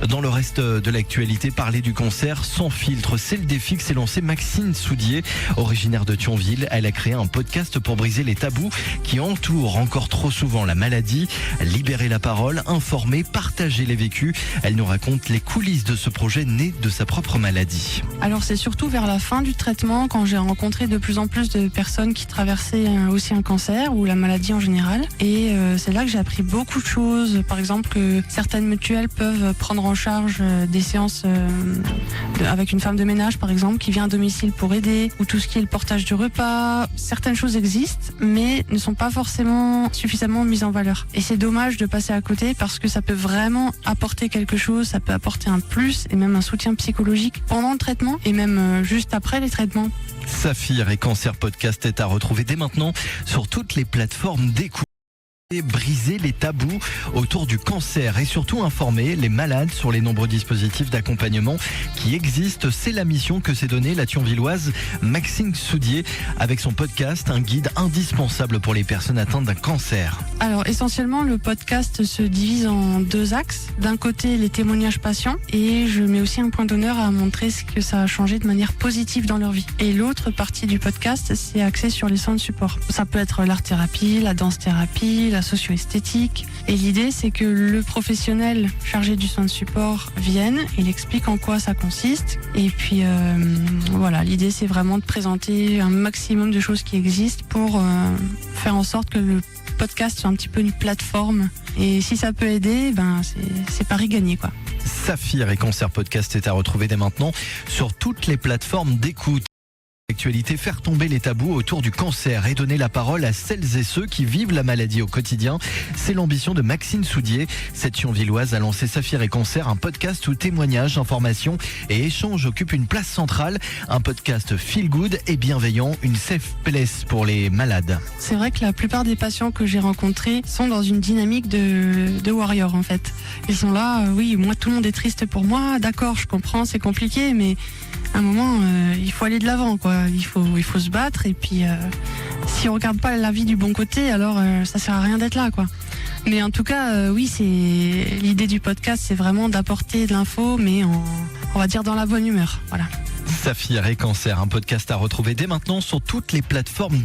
Dans le reste de l'actualité, parler du cancer sans filtre, c'est le défi que s'est lancé Maxine Soudier. Originaire de Thionville, elle a créé un podcast pour briser les tabous qui entourent encore trop souvent la maladie. Libérer la parole, informer, partager les vécus. Elle nous raconte les coulisses de ce projet né de sa propre maladie. Alors c'est surtout vers la fin du traitement, quand j'ai rencontré de plus en plus de personnes qui traversaient aussi un cancer ou la maladie en général. Et c'est là que j'ai appris beaucoup de choses. Par exemple, que certaines mutuelles peuvent prendre en charge des séances avec une femme de ménage, par exemple, qui vient à domicile pour aider, ou tout ce qui est le portage du repas. Certaines choses existent, mais ne sont pas forcément suffisamment mises en valeur. Et c'est dommage de passer à côté parce que ça peut vraiment apporter quelque chose, ça peut apporter un plus et même un soutien psychologique pendant le traitement et même juste après les traitements. Saphir et Cancer Podcast est à retrouver dès maintenant sur toutes les plateformes d'écoute. Et briser les tabous autour du cancer et surtout informer les malades sur les nombreux dispositifs d'accompagnement qui existent. C'est la mission que s'est donnée la Thionvilloise Maxine Soudier avec son podcast, un guide indispensable pour les personnes atteintes d'un cancer. Alors essentiellement, le podcast se divise en deux axes. D'un côté, les témoignages patients, et je mets aussi un point d'honneur à montrer ce que ça a changé de manière positive dans leur vie. Et l'autre partie du podcast, c'est axé sur les soins de support. Ça peut être l'art-thérapie, la danse-thérapie, la socio-esthétique. Et l'idée, c'est que le professionnel chargé du soin de support vienne, il explique en quoi ça consiste. Et puis voilà, l'idée, c'est vraiment de présenter un maximum de choses qui existent pour faire en sorte que le podcast soit un petit peu une plateforme. Et si ça peut aider, c'est pari gagné, quoi. Saphir et Cancer Podcast est à retrouver dès maintenant sur toutes les plateformes d'écoute. Actualité, faire tomber les tabous autour du cancer et donner la parole à celles et ceux qui vivent la maladie au quotidien. C'est l'ambition de Maxine Soudier. Cette Thionvilloise a lancé Saphir et Cancer, un podcast où témoignages, informations et échanges occupent une place centrale. Un podcast feel good et bienveillant, une safe place pour les malades. C'est vrai que la plupart des patients que j'ai rencontrés sont dans une dynamique de warrior en fait. Ils sont là, oui, moi tout le monde est triste pour moi, d'accord, je comprends, c'est compliqué, mais à un moment, il faut aller de l'avant, quoi. Il faut se battre, et puis si on regarde pas la vie du bon côté, alors ça sert à rien d'être là, quoi. Mais en tout cas, oui, c'est l'idée du podcast, c'est vraiment d'apporter de l'info, mais on va dire dans la bonne humeur, voilà. Saphir et Cancer, un podcast à retrouver dès maintenant sur toutes les plateformes.